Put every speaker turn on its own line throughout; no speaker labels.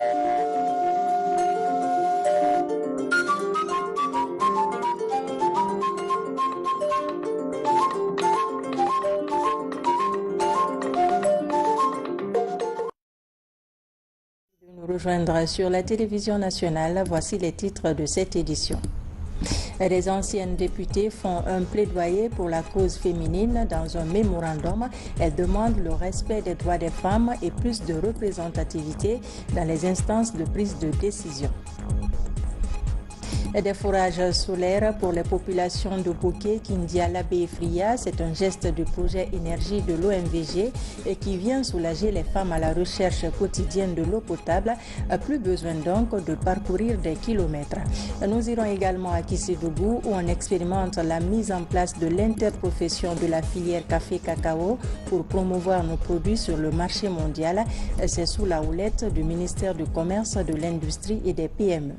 Nous rejoindre sur la télévision nationale. Voici les titres de cette édition. Les anciennes députées font un plaidoyer pour la cause féminine dans un mémorandum. Elles demandent le respect des droits des femmes et plus de représentativité dans les instances de prise de décision. Des forages solaires pour les populations de Bouquet, Kindia-Labé et Fria, c'est un geste du projet énergie de l'OMVG et qui vient soulager les femmes à la recherche quotidienne de l'eau potable. Plus besoin donc de parcourir des kilomètres. Nous irons également à Kissidougou où on expérimente la mise en place de l'interprofession de la filière café-cacao pour promouvoir nos produits sur le marché mondial. C'est sous la houlette du ministère du Commerce, de l'Industrie et des PME.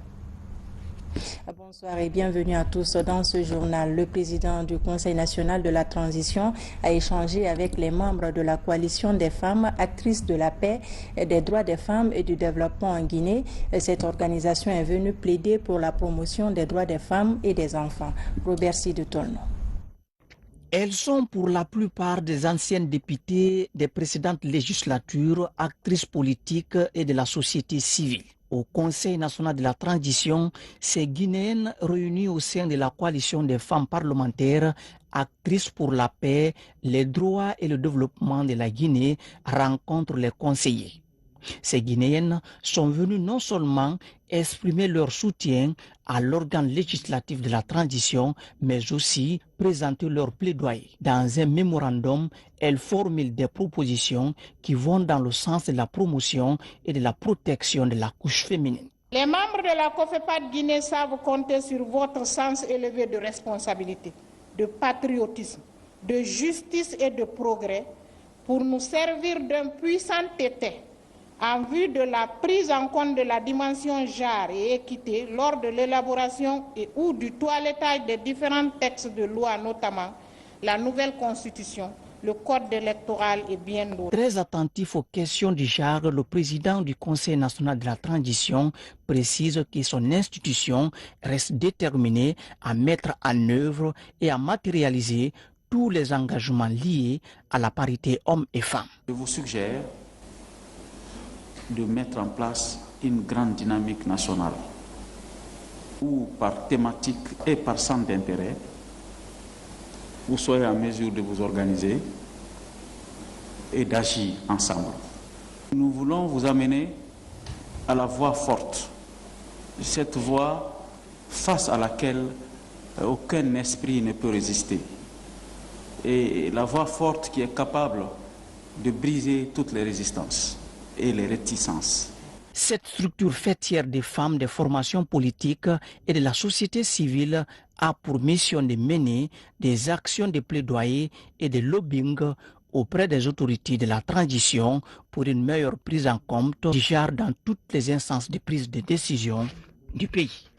Bonsoir et bienvenue à tous dans ce journal. Le président du Conseil national de la transition a échangé avec les membres de la coalition des femmes actrices de la paix, des droits des femmes et du développement en Guinée. Cette organisation est venue plaider pour la promotion des droits des femmes et des enfants. Robert Sidetolno.
Elles sont pour la plupart des anciennes députées des précédentes législatures, actrices politiques et de la société civile. Au Conseil national de la transition, ces Guinéennes réunies au sein de la coalition des femmes parlementaires, actrices pour la paix, les droits et le développement de la Guinée, rencontrent les conseillers. Ces Guinéennes sont venues non seulement exprimer leur soutien à l'organe législatif de la transition, mais aussi présenter leur plaidoyer. Dans un mémorandum, elles formulent des propositions qui vont dans le sens de la promotion et de la protection de la couche féminine.
Les membres de la COFEPAD Guinée savent compter sur votre sens élevé de responsabilité, de patriotisme, de justice et de progrès pour nous servir d'un puissant tété en vue de la prise en compte de la dimension genre et équité lors de l'élaboration et ou du toilettage des différents textes de loi, notamment la nouvelle constitution, le code électoral et bien d'autres.
Très attentif aux questions du genre, le président du Conseil national de la transition précise que son institution reste déterminée à mettre en œuvre et à matérialiser tous les engagements liés à la parité hommes et femmes.
Je vous suggère de mettre en place une grande dynamique nationale où par thématique et par centre d'intérêt, vous soyez en mesure de vous organiser et d'agir ensemble. Nous voulons vous amener à la voix forte, cette voix face à laquelle aucun esprit ne peut résister. Et la voix forte qui est capable de briser toutes les résistances et les réticences.
Cette structure fêtière des femmes, des formations politiques et de la société civile a pour mission de mener des actions de plaidoyer et de lobbying auprès des autorités de la transition pour une meilleure prise en compte du genre dans toutes les instances de prise de décision du pays.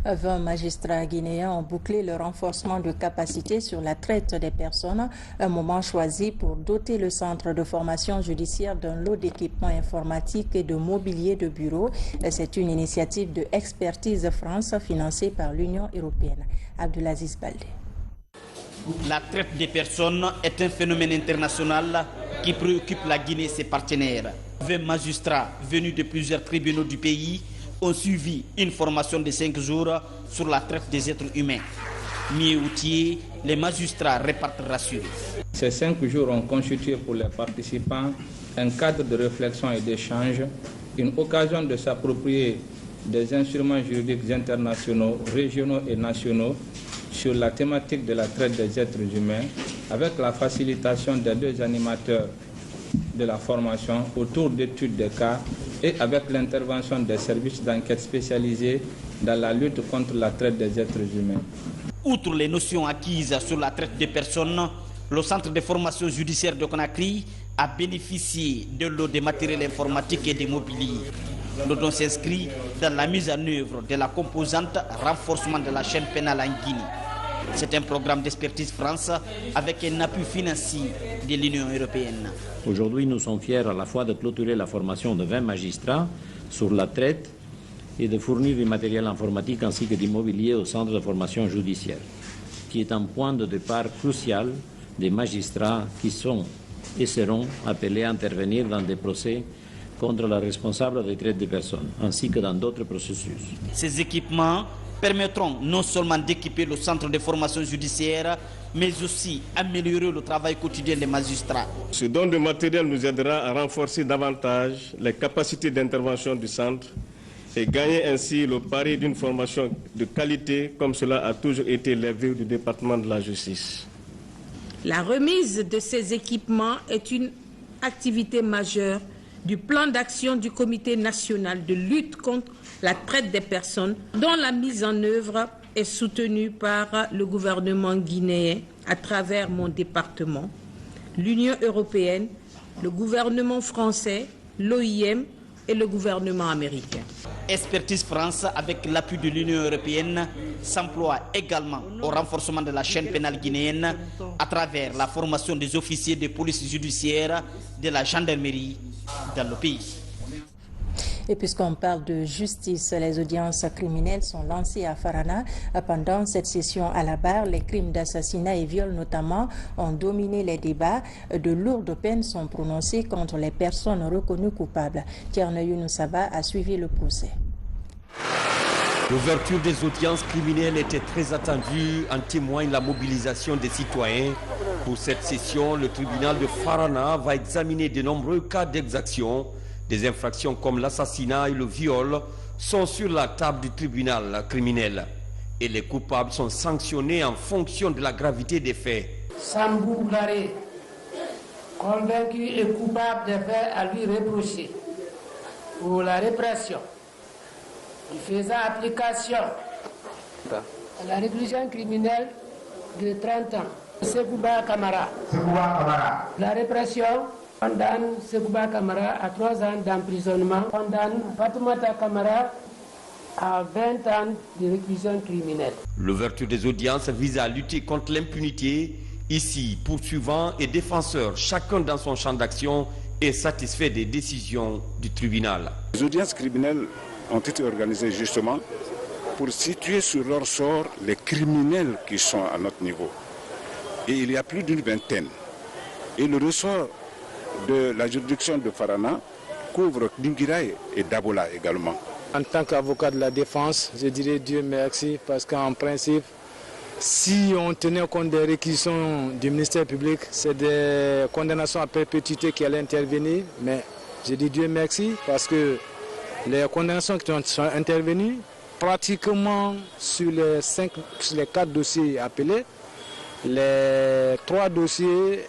20 magistrats guinéens ont bouclé le renforcement de capacité sur la traite des personnes, un moment choisi pour doter le centre de formation judiciaire d'un lot d'équipements informatiques et de mobilier de bureau. C'est une initiative de Expertise France financée par l'Union européenne. Abdelaziz Baldé.
La traite des personnes est un phénomène international qui préoccupe la Guinée et ses partenaires. 20 magistrats venus de plusieurs tribunaux du pays ont suivi une formation de 5 jours sur la traite des êtres humains. Mieux outillés, les magistrats repartent rassurés.
Ces 5 jours ont constitué pour les participants un cadre de réflexion et d'échange, une occasion de s'approprier des instruments juridiques internationaux, régionaux et nationaux sur la thématique de la traite des êtres humains, avec la facilitation des 2 animateurs de la formation autour d'études de cas et avec l'intervention des services d'enquête spécialisés dans la lutte contre la traite des êtres humains.
Outre les notions acquises sur la traite des personnes, le centre de formation judiciaire de Conakry a bénéficié de l'eau de matériel informatique et de mobilier. Le don s'inscrit dans la mise en œuvre de la composante renforcement de la chaîne pénale en Guinée. C'est un programme d'Expertise France avec un appui financier de l'Union européenne.
Aujourd'hui, nous sommes fiers à la fois de clôturer la formation de 20 magistrats sur la traite et de fournir du matériel informatique ainsi que d'immobilier au centre de formation judiciaire, qui est un point de départ crucial des magistrats qui sont et seront appelés à intervenir dans des procès contre la responsable des traites de personnes, ainsi que dans d'autres processus.
Ces équipements permettront non seulement d'équiper le centre de formation judiciaire, mais aussi améliorer le travail quotidien des magistrats.
Ce don de matériel nous aidera à renforcer davantage les capacités d'intervention du centre et gagner ainsi le pari d'une formation de qualité comme cela a toujours été l'éveil du département de la justice.
La remise de ces équipements est une activité majeure du plan d'action du Comité national de lutte contre la traite des personnes, dont la mise en œuvre est soutenue par le gouvernement guinéen à travers mon département, l'Union européenne, le gouvernement français, l'OIM et le gouvernement américain.
Expertise France, avec l'appui de l'Union européenne, s'emploie également au renforcement de la chaîne pénale guinéenne à travers la formation des officiers de police judiciaire de la gendarmerie dans le pays.
Et puisqu'on parle de justice, les audiences criminelles sont lancées à Farana. Pendant cette session à la barre, les crimes d'assassinat et viol notamment ont dominé les débats. De lourdes peines sont prononcées contre les personnes reconnues coupables. Tierno Younoussaba a suivi le procès.
L'ouverture des audiences criminelles était très attendue, en témoigne la mobilisation des citoyens. Pour cette session, le tribunal de Farana va examiner de nombreux cas d'exaction. Des infractions comme l'assassinat et le viol sont sur la table du tribunal criminel. Et les coupables sont sanctionnés en fonction de la gravité des faits.
Sambou Garé, convaincu et coupable des faits à lui reprocher pour la répression, lui faisant application à la réclusion criminelle de 30 ans. Sekouba Kamara. La répression condamne Sekouba Kamara à 3 ans d'emprisonnement, condamne Fatoumata Kamara à 20 ans de réclusion criminelle.
L'ouverture des audiences vise à lutter contre l'impunité. Ici, poursuivants et défenseurs, chacun dans son champ d'action, est satisfait des décisions du tribunal.
Les audiences criminelles ont été organisées justement pour situer sur leur sort les criminels qui sont à notre niveau. Et il y a plus d'une vingtaine. Et le ressort de la juridiction de Farana couvre Dinguiraye et Dabola également.
En tant qu'avocat de la défense, je dirais Dieu merci parce qu'en principe, si on tenait compte des réquisitions du ministère public, c'est des condamnations à perpétuité qui allaient intervenir. Mais je dis Dieu merci parce que les condamnations qui sont intervenues, pratiquement sur les 4 dossiers appelés, les 3 dossiers,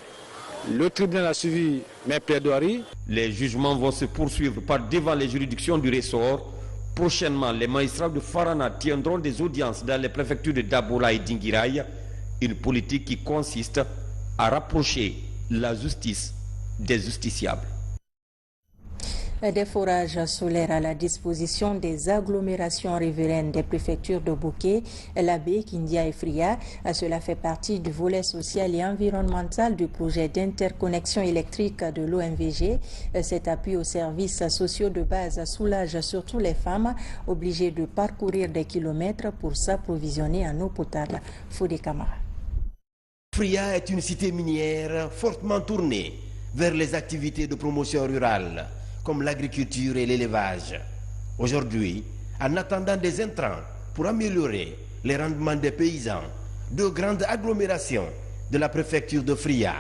le tribunal a suivi mes plaidoiries.
Les jugements vont se poursuivre par devant les juridictions du ressort. Prochainement, les magistrats de Farana tiendront des audiences dans les préfectures de Dabola et Dinguiraye, une politique qui consiste à rapprocher la justice des justiciables.
Des forages solaires à la disposition des agglomérations riveraines des préfectures de Bouquet, Labé, Kindia et Fria. Cela fait partie du volet social et environnemental du projet d'interconnexion électrique de l'OMVG. Cet appui aux services sociaux de base soulage surtout les femmes obligées de parcourir des kilomètres pour s'approvisionner en eau potable. Fodé Camara.
Fria est une cité minière fortement tournée vers les activités de promotion rurale, comme l'agriculture et l'élevage. Aujourd'hui, en attendant des intrants pour améliorer les rendements des paysans, 2 grandes agglomérations de la préfecture de Fria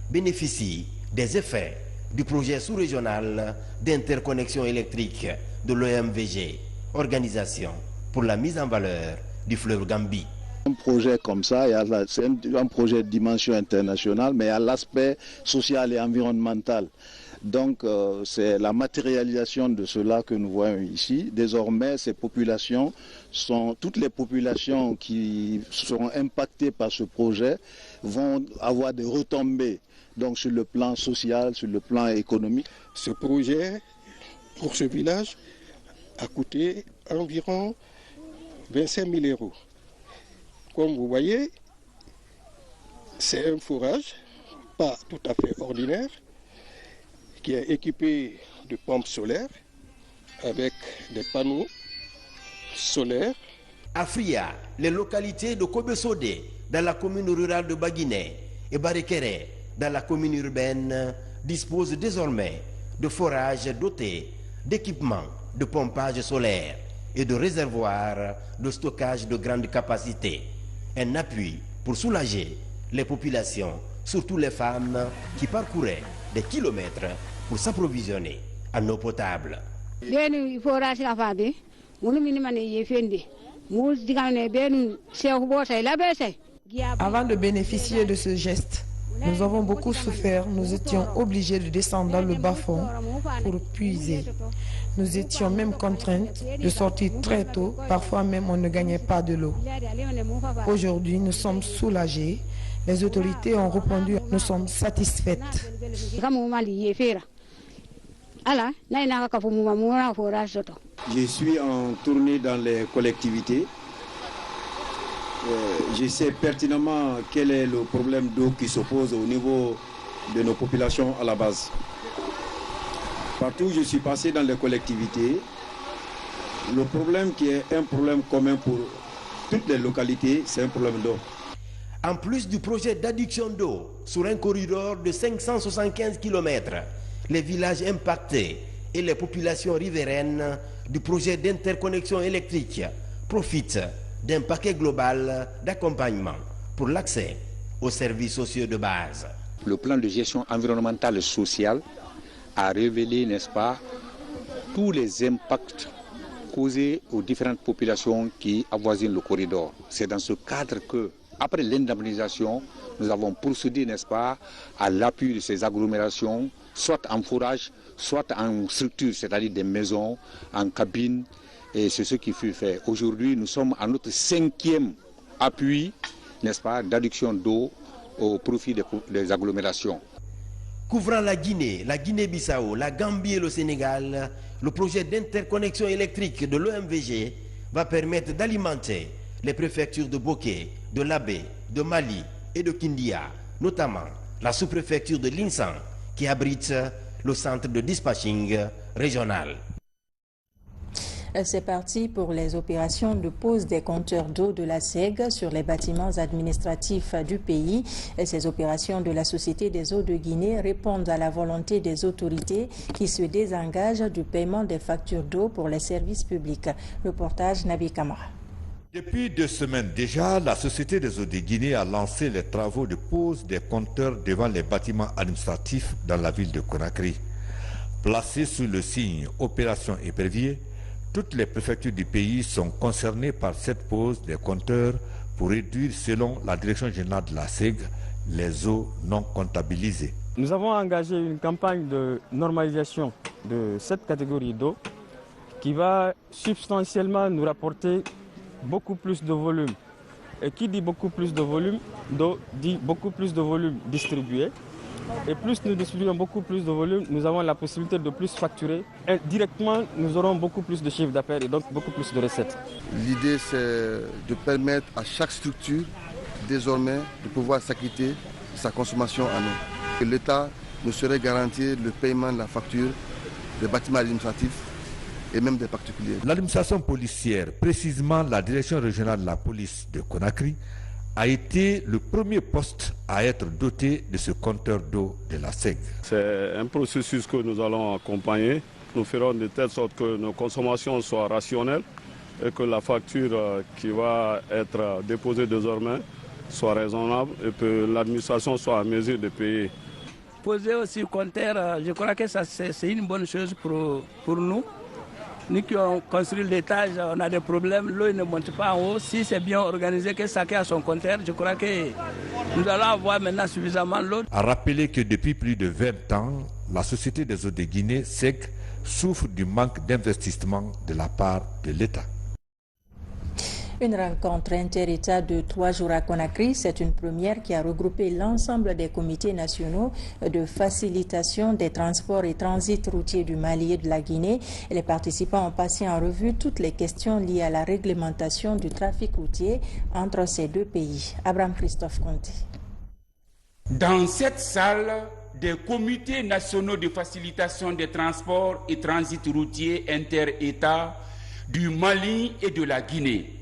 bénéficient des effets du projet sous-régional d'interconnexion électrique de l'OMVG, Organisation pour la mise en valeur du fleuve Gambie.
Un projet comme ça, c'est un projet de dimension internationale, mais il y a l'aspect social et environnemental. Donc c'est la matérialisation de cela que nous voyons ici. Désormais, ces populations toutes les populations qui seront impactées par ce projet vont avoir des retombées donc sur le plan social, sur le plan économique.
Ce projet, pour ce village, a coûté environ 25 000 €. Comme vous voyez, C'est un forage pas tout à fait ordinaire qui est équipé de pompes solaires avec des panneaux solaires.
À Fria, les localités de Kobesodé dans la commune rurale de Baguiné et Barekere dans la commune urbaine disposent désormais de forages dotés d'équipements de pompage solaire et de réservoirs de stockage de grande capacité. Un appui pour soulager les populations, surtout les femmes qui parcouraient des kilomètres pour s'approvisionner en eau potable.
Avant de bénéficier de ce geste, nous avons beaucoup souffert. Nous étions obligés de descendre dans le bas-fond pour puiser. Nous étions même contraintes de sortir très tôt. Parfois même, on ne gagnait pas de l'eau. Aujourd'hui, nous sommes soulagés. Les autorités ont répondu, nous sommes satisfaites.
Je suis en tournée dans les collectivités. Je sais pertinemment quel est le problème d'eau qui s'oppose au niveau de nos populations à la base. Partout où je suis passé dans les collectivités, le problème qui est un problème commun pour toutes les localités, c'est un problème d'eau.
En plus du projet d'adduction d'eau sur un corridor de 575 km, les villages impactés et les populations riveraines du projet d'interconnexion électrique profitent d'un paquet global d'accompagnement pour l'accès aux services sociaux de base.
Le plan de gestion environnementale et sociale a révélé, n'est-ce pas, tous les impacts causés aux différentes populations qui avoisinent le corridor. C'est dans ce cadre que, après l'indemnisation, nous avons procédé, n'est-ce pas, à l'appui de ces agglomérations, soit en forage, soit en structure, c'est-à-dire des maisons, en cabines, et c'est ce qui fut fait. Aujourd'hui, nous sommes à notre 5e appui, n'est-ce pas, d'adduction d'eau au profit des agglomérations.
Couvrant la Guinée-Bissau, la Gambie et le Sénégal, le projet d'interconnexion électrique de l'OMVG va permettre d'alimenter les préfectures de Boké, de Labé, de Mali et de Kindia, notamment la sous-préfecture de l'Insan, qui abrite le centre de dispatching régional.
C'est parti pour les opérations de pose des compteurs d'eau de la SEG sur les bâtiments administratifs du pays. Et ces opérations de la Société des eaux de Guinée répondent à la volonté des autorités qui se désengagent du paiement des factures d'eau pour les services publics. Reportage Nabi Kamara.
Depuis 2 semaines déjà, la Société des eaux de Guinée a lancé les travaux de pose des compteurs devant les bâtiments administratifs dans la ville de Conakry. Placés sous le signe Opération Épervier, toutes les préfectures du pays sont concernées par cette pose des compteurs pour réduire, selon la Direction générale de la SEG, les eaux non comptabilisées.
Nous avons engagé une campagne de normalisation de cette catégorie d'eau qui va substantiellement nous rapporter beaucoup plus de volume. Et qui dit beaucoup plus de volume d'eau dit beaucoup plus de volume distribué. Et plus nous distribuons beaucoup plus de volume, nous avons la possibilité de plus facturer. Et directement, nous aurons beaucoup plus de chiffre d'affaires et donc beaucoup plus de recettes.
L'idée, c'est de permettre à chaque structure, désormais, de pouvoir s'acquitter de sa consommation en eau. L'État nous serait garanti le paiement de la facture des bâtiments administratifs et même des particuliers.
L'administration policière, précisément la direction régionale de la police de Conakry, a été le premier poste à être doté de ce compteur d'eau de la SEG.
C'est un processus que nous allons accompagner. Nous ferons de telle sorte que nos consommations soient rationnelles et que la facture qui va être déposée désormais soit raisonnable et que l'administration soit en mesure de payer.
Poser aussi le compteur, je crois que c'est une bonne chose pour nous. Nous qui avons construit l'étage, on a des problèmes, l'eau ne monte pas en haut. Si c'est bien organisé, que chacun a son compteur, je crois que nous allons avoir maintenant suffisamment l'eau.
A rappelé que depuis plus de 20 ans, la Société des eaux de Guinée, SEG, souffre du manque d'investissement de la part de l'État.
Une rencontre inter-État de 3 jours à Conakry, c'est une première qui a regroupé l'ensemble des comités nationaux de facilitation des transports et transits routiers du Mali et de la Guinée. Et les participants ont passé en revue toutes les questions liées à la réglementation du trafic routier entre ces deux pays. Abraham Christophe Conté.
Dans cette salle, des comités nationaux de facilitation des transports et transit routier inter-États du Mali et de la Guinée.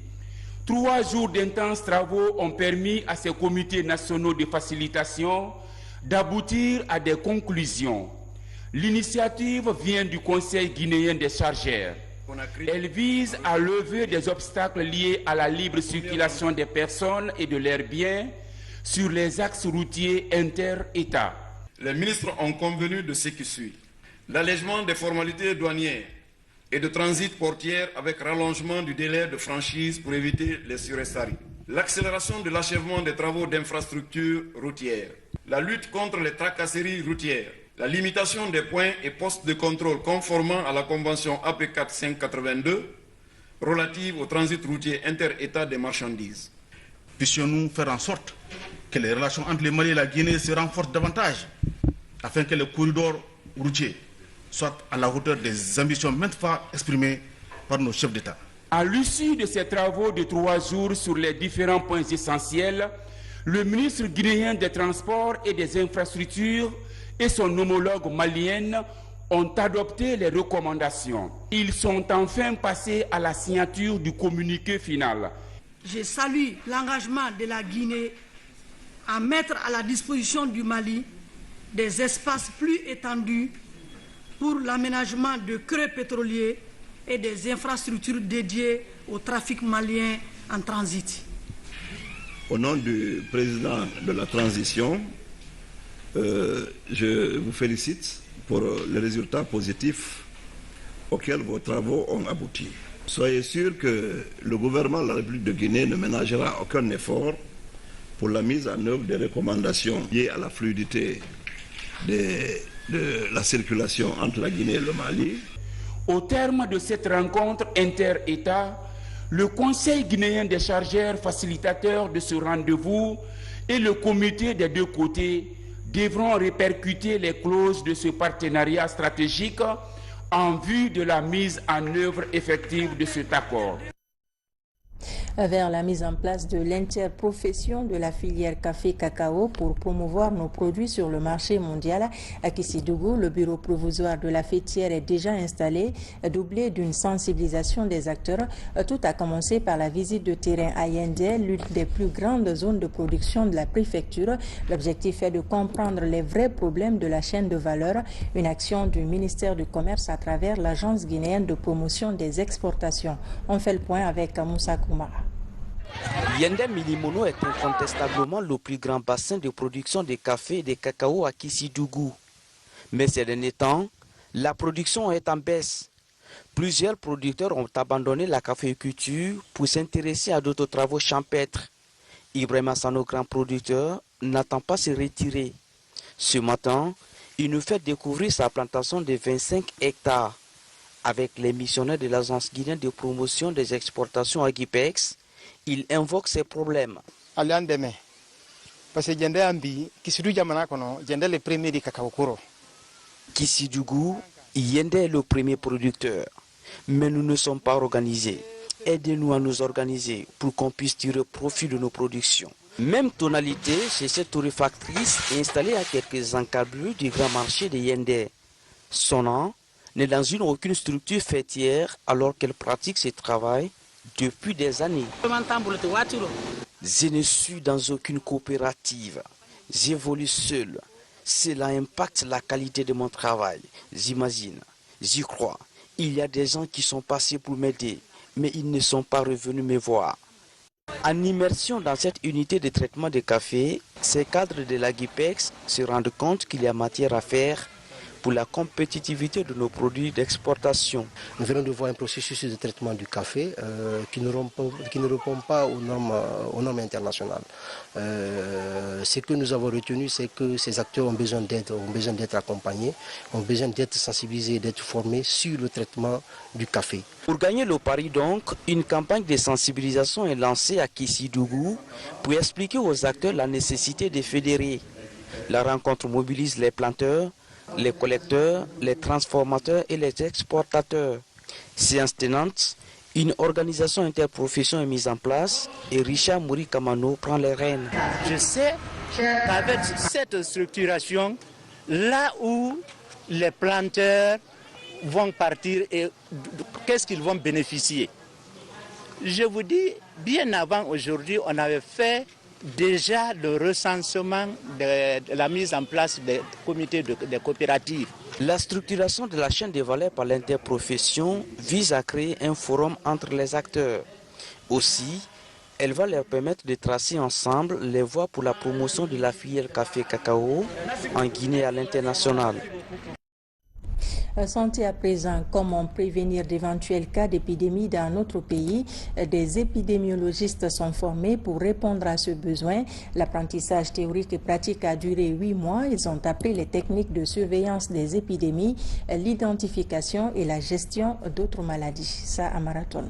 3 jours d'intenses travaux ont permis à ces comités nationaux de facilitation d'aboutir à des conclusions. L'initiative vient du Conseil guinéen des chargeurs. Elle vise à lever des obstacles liés à la libre circulation des personnes et de leurs biens sur les axes routiers inter-États.
Les ministres ont convenu de ce qui suit. L'allègement des formalités douanières et de transit portière avec rallongement du délai de franchise pour éviter les surestaries. L'accélération de l'achèvement des travaux d'infrastructures routières. La lutte contre les tracasseries routières. La limitation des points et postes de contrôle conformément à la Convention AP 4582 relative au transit routier inter-État des marchandises.
Puissions-nous faire en sorte que les relations entre le Mali et la Guinée se renforcent davantage afin que le corridor routier soit à la hauteur des ambitions maintes fois exprimées par nos chefs d'État.
À l'issue de ces travaux de 3 jours sur les différents points essentiels, le ministre guinéen des Transports et des Infrastructures et son homologue malienne ont adopté les recommandations. Ils sont enfin passés à la signature du communiqué final.
Je salue l'engagement de la Guinée à mettre à la disposition du Mali des espaces plus étendus pour l'aménagement de creux pétroliers et des infrastructures dédiées au trafic malien en transit.
Au nom du président de la transition, je vous félicite pour les résultats positifs auxquels vos travaux ont abouti. Soyez sûr que le gouvernement de la République de Guinée ne ménagera aucun effort pour la mise en œuvre des recommandations liées à la fluidité de la circulation entre la Guinée et le Mali.
Au terme de cette rencontre inter-État, le Conseil guinéen des chargeurs facilitateurs de ce rendez-vous et le comité des 2 côtés devront répercuter les clauses de ce partenariat stratégique en vue de la mise en œuvre effective de cet accord.
Vers la mise en place de l'interprofession de la filière café-cacao pour promouvoir nos produits sur le marché mondial. À Kissidougou, le bureau provisoire de la fêtière est déjà installé, doublé d'une sensibilisation des acteurs. Tout a commencé par la visite de terrain à Yendé, l'une des plus grandes zones de production de la préfecture. L'objectif est de comprendre les vrais problèmes de la chaîne de valeur, une action du ministère du Commerce à travers l'Agence guinéenne de promotion des exportations. On fait le point avec Moussa Koumara.
Yendé Milimono est incontestablement le plus grand bassin de production de café et de cacao à Kissidougou. Mais ces derniers temps, la production est en baisse. Plusieurs producteurs ont abandonné la caféiculture pour s'intéresser à d'autres travaux champêtres. Ibrahima Sano, grand producteur, n'attend pas se retirer. Ce matin, il nous fait découvrir sa plantation de 25 hectares. Avec les missionnaires de l'Agence guinéenne de promotion des exportations à Agipex, il invoque ces problèmes. Kissidougou, Yendé est le premier producteur, mais nous ne sommes pas organisés. Aidez-nous à nous organiser pour qu'on puisse tirer profit de nos productions. Même tonalité chez cette torréfactrice installée à quelques encablures du grand marché de Yendé. Son nom n'est dans aucune structure fêtière alors qu'elle pratique ce travail depuis des années. Je ne suis dans aucune coopérative. J'évolue seul. Cela impacte la qualité de mon travail. J'imagine, j'y crois. Il y a des gens qui sont passés pour m'aider, mais ils ne sont pas revenus me voir. En immersion dans cette unité de traitement de café, ces cadres de l'Agipex se rendent compte qu'il y a matière à faire pour la compétitivité de nos produits d'exportation.
Nous venons de voir un processus de traitement du café qui ne répond pas aux normes internationales. Ce que nous avons retenu, c'est que ces acteurs ont besoin d'être accompagnés, ont besoin d'être sensibilisés, d'être formés sur le traitement du café.
Pour gagner le pari donc, une campagne de sensibilisation est lancée à Kissidougou pour expliquer aux acteurs la nécessité de fédérer. La rencontre mobilise les planteurs, les collecteurs, les transformateurs et les exportateurs. Séance tenante, une organisation interprofession est mise en place et Richard Mouri Kamano prend les rênes.
Je sais
Avec cette structuration, là où les planteurs vont partir et qu'est-ce qu'ils vont bénéficier? Je vous dis, bien avant aujourd'hui, on avait fait déjà le recensement de la mise en place des comités de coopératives.
La structuration de la chaîne de valeur par l'interprofession vise à créer un forum entre les acteurs. Aussi, elle va leur permettre de tracer ensemble les voies pour la promotion de la filière café-cacao en Guinée à l'international.
Santé à présent, comment prévenir d'éventuels cas d'épidémie dans notre pays? Des épidémiologistes sont formés pour répondre à ce besoin. L'apprentissage théorique et pratique a duré 8 mois. Ils ont appris les techniques de surveillance des épidémies, l'identification et la gestion d'autres maladies. Ça à Marathon.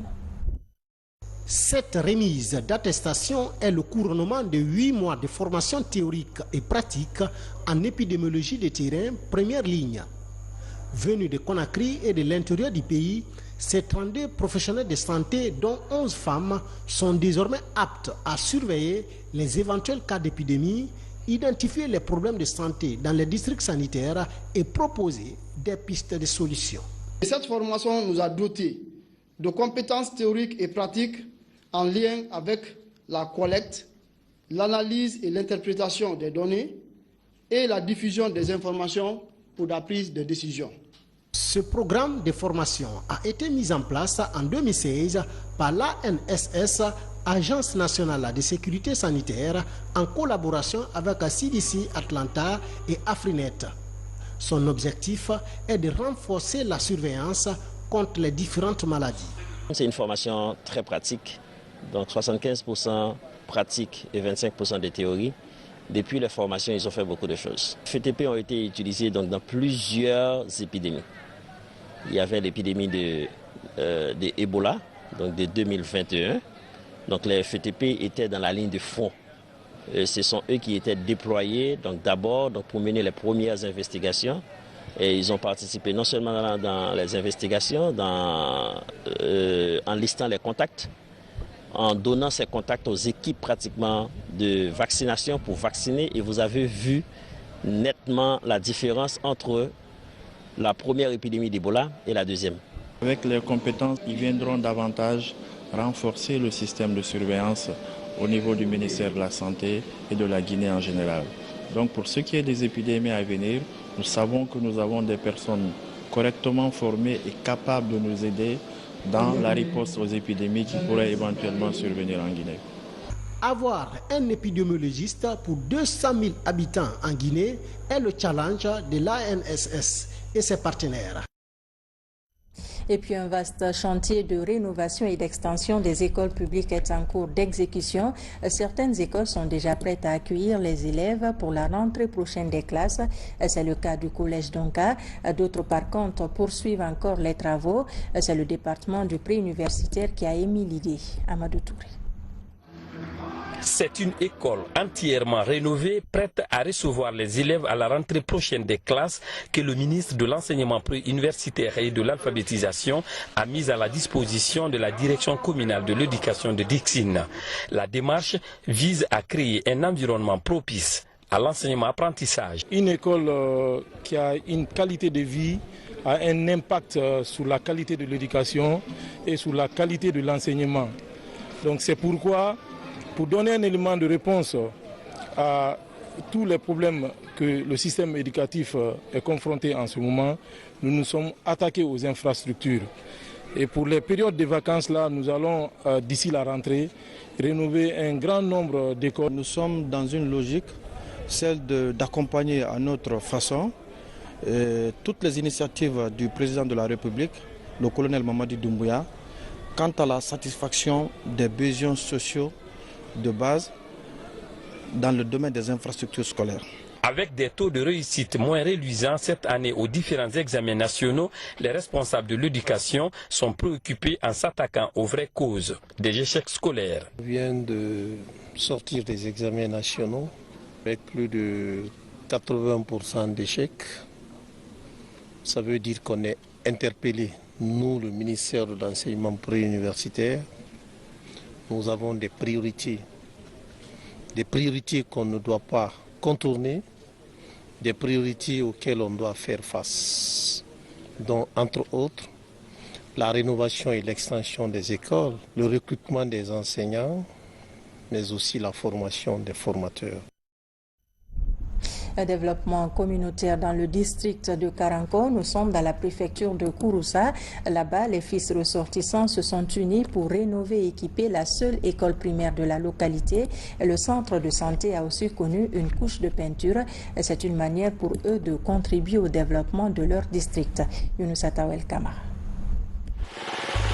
Cette remise d'attestation est le couronnement de 8 mois de formation théorique et pratique en épidémiologie de terrain, première ligne. Venus de Conakry et de l'intérieur du pays, ces 32 professionnels de santé, dont 11 femmes, sont désormais aptes à surveiller les éventuels cas d'épidémie, identifier les problèmes de santé dans les districts sanitaires et proposer des pistes de solutions.
Cette formation nous a dotés de compétences théoriques et pratiques en lien avec la collecte, l'analyse et l'interprétation des données et la diffusion des informations pour la prise de décision.
Ce programme de formation a été mis en place en 2016 par l'ANSS, Agence nationale de sécurité sanitaire, en collaboration avec CDC Atlanta et Afrinet. Son objectif est de renforcer la surveillance contre les différentes maladies.
C'est une formation très pratique, donc 75% pratique et 25% de théorie. Depuis les formations, ils ont fait beaucoup de choses. Les FTP ont été utilisés donc, dans plusieurs épidémies. Il y avait l'épidémie de Ebola, donc de 2021. Donc les FTP étaient dans la ligne de front. Ce sont eux qui étaient déployés d'abord pour mener les premières investigations. Et ils ont participé non seulement dans les investigations, en listant les contacts, en donnant ces contacts aux équipes pratiquement de vaccination pour vacciner. Et vous avez vu nettement la différence entre la première épidémie d'Ebola et la deuxième.
Avec les compétences, ils viendront davantage renforcer le système de surveillance au niveau du ministère de la Santé et de la Guinée en général. Donc pour ce qui est des épidémies à venir, nous savons que nous avons des personnes correctement formées et capables de nous aider dans la riposte aux épidémies qui pourraient éventuellement survenir en Guinée.
Avoir un épidémiologiste pour 200 000 habitants en Guinée est le challenge de l'ANSS et ses partenaires.
Et puis un vaste chantier de rénovation et d'extension des écoles publiques est en cours d'exécution. Certaines écoles sont déjà prêtes à accueillir les élèves pour la rentrée prochaine des classes. C'est le cas du collège Donka. D'autres par contre poursuivent encore les travaux. C'est le département du préuniversitaire qui a émis l'idée. Amadou Touré.
C'est une école entièrement rénovée, prête à recevoir les élèves à la rentrée prochaine des classes que le ministre de l'enseignement préuniversitaire et de l'alphabétisation a mise à la disposition de la direction communale de l'éducation de Dixine. La démarche vise à créer un environnement propice à l'enseignement-apprentissage.
Une école qui a une qualité de vie a un impact sur la qualité de l'éducation et sur la qualité de l'enseignement. Donc c'est pourquoi, pour donner un élément de réponse à tous les problèmes que le système éducatif est confronté en ce moment, nous nous sommes attaqués aux infrastructures. Et pour les périodes de vacances, là, nous allons, d'ici la rentrée, rénover un grand nombre d'écoles.
Nous sommes dans une logique, celle d'accompagner à notre façon toutes les initiatives du président de la République, le colonel Mamadi Doumbouya, quant à la satisfaction des besoins sociaux de base dans le domaine des infrastructures scolaires.
Avec des taux de réussite moins reluisants cette année aux différents examens nationaux, les responsables de l'éducation sont préoccupés en s'attaquant aux vraies causes des échecs scolaires.
On vient de sortir des examens nationaux avec plus de 80% d'échecs. Ça veut dire qu'on est interpellé, nous, le ministère de l'enseignement préuniversitaire. Nous avons des priorités des priorités qu'on ne doit pas contourner, des priorités auxquelles on doit faire face, dont entre autres la rénovation et l'extension des écoles, le recrutement des enseignants, mais aussi la formation des formateurs.
Un développement communautaire dans le district de Karanko. Nous sommes dans la préfecture de Kouroussa. Là-bas, les fils ressortissants se sont unis pour rénover et équiper la seule école primaire de la localité. Le centre de santé a aussi connu une couche de peinture. C'est une manière pour eux de contribuer au développement de leur district. Younousa Tawel Kamara.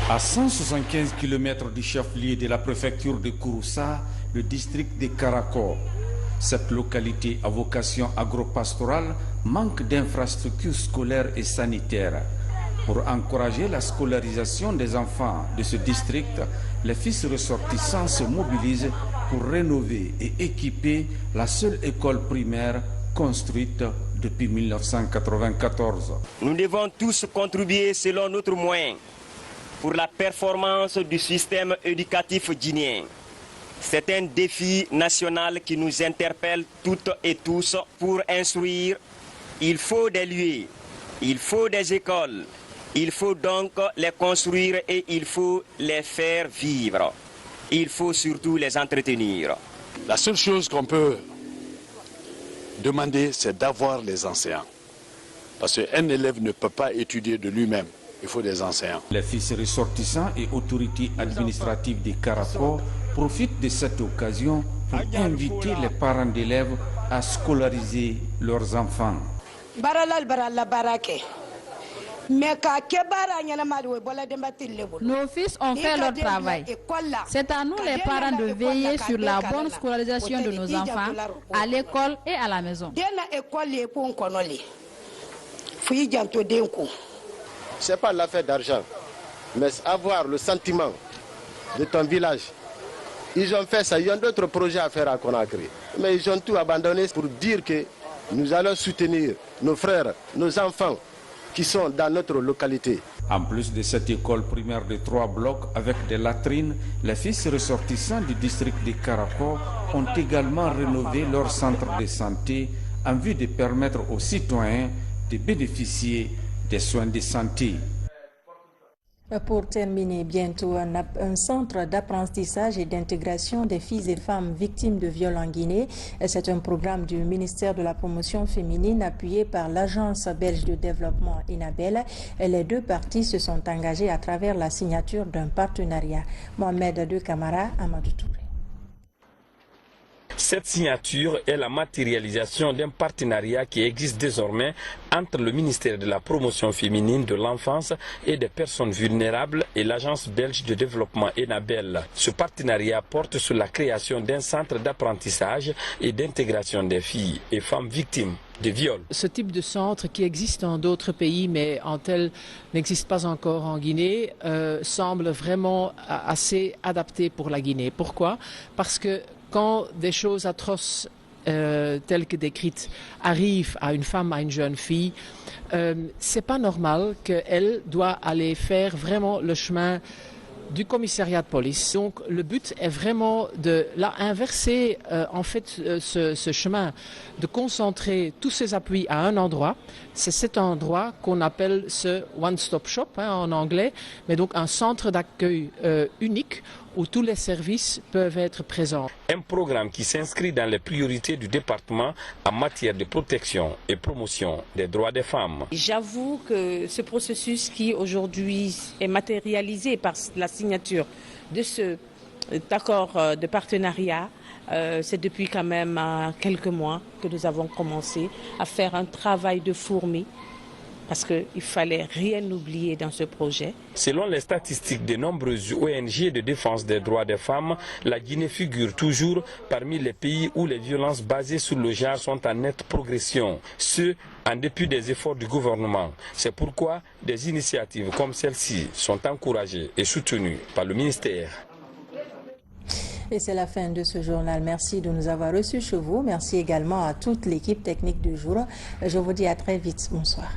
À 175 km du chef-lieu de la préfecture de Kouroussa, le district de Karanko. Cette localité à vocation agro-pastorale manque d'infrastructures scolaires et sanitaires. Pour encourager la scolarisation des enfants de ce district, les fils ressortissants se mobilisent pour rénover et équiper la seule école primaire construite depuis 1994.
Nous devons tous contribuer selon notre moyen pour la performance du système éducatif guinéen. C'est un défi national qui nous interpelle toutes et tous. Pour instruire, il faut des lieux, il faut des écoles. Il faut donc les construire et il faut les faire vivre. Il faut surtout les entretenir.
La seule chose qu'on peut demander, c'est d'avoir les enseignants. Parce qu'un élève ne peut pas étudier de lui-même. Il faut des enseignants.
Les fils ressortissants et autorités administratives de Karanko profitent de cette occasion pour inviter les parents d'élèves à scolariser leurs enfants.
Nos fils ont fait leur travail. C'est à nous les parents de veiller sur la bonne scolarisation de nos enfants à l'école et à la maison.
Ce n'est pas l'affaire d'argent, mais avoir le sentiment de ton village. Ils ont fait ça, ils ont d'autres projets à faire à Conakry. Mais ils ont tout abandonné pour dire que nous allons soutenir nos frères, nos enfants qui sont dans notre localité.
En plus de cette école primaire de 3 blocs avec des latrines, les fils ressortissants du district de Karanko ont également rénové leur centre de santé en vue de permettre aux citoyens de bénéficier des soins de santé.
Pour terminer, bientôt un centre d'apprentissage et d'intégration des filles et femmes victimes de viols en Guinée. C'est un programme du ministère de la Promotion féminine appuyé par l'Agence belge de développement Enabel. Les deux parties se sont engagées à travers la signature d'un partenariat. Mohamed De Camara, Amadou Touré.
Cette signature est la matérialisation d'un partenariat qui existe désormais entre le ministère de la Promotion féminine de l'enfance et des personnes vulnérables et l'Agence belge de développement Enabel. Ce partenariat porte sur la création d'un centre d'apprentissage et d'intégration des filles et femmes victimes de viols.
Ce type de centre qui existe dans d'autres pays mais en tel n'existe pas encore en Guinée semble vraiment assez adapté pour la Guinée. Pourquoi? Parce que quand des choses atroces telles que décrites arrivent à une femme, à une jeune fille, c'est pas normal qu'elle doit aller faire vraiment le chemin du commissariat de police. Donc le but est vraiment de inverser en fait ce chemin, de concentrer tous ces appuis à un endroit. C'est cet endroit qu'on appelle ce one-stop shop en anglais, mais donc un centre d'accueil unique où tous les services peuvent être présents.
Un programme qui s'inscrit dans les priorités du département en matière de protection et promotion des droits des femmes.
J'avoue que ce processus qui aujourd'hui est matérialisé par la signature de cet accord de partenariat, c'est depuis quand même quelques mois que nous avons commencé à faire un travail de fourmi. Parce qu'il ne fallait rien oublier dans ce projet.
Selon les statistiques de nombreuses ONG de défense des droits des femmes, la Guinée figure toujours parmi les pays où les violences basées sur le genre sont en nette progression. Ce, en dépit des efforts du gouvernement. C'est pourquoi des initiatives comme celle-ci sont encouragées et soutenues par le ministère.
Et c'est la fin de ce journal. Merci de nous avoir reçus chez vous. Merci également à toute l'équipe technique du jour. Je vous dis à très vite. Bonsoir.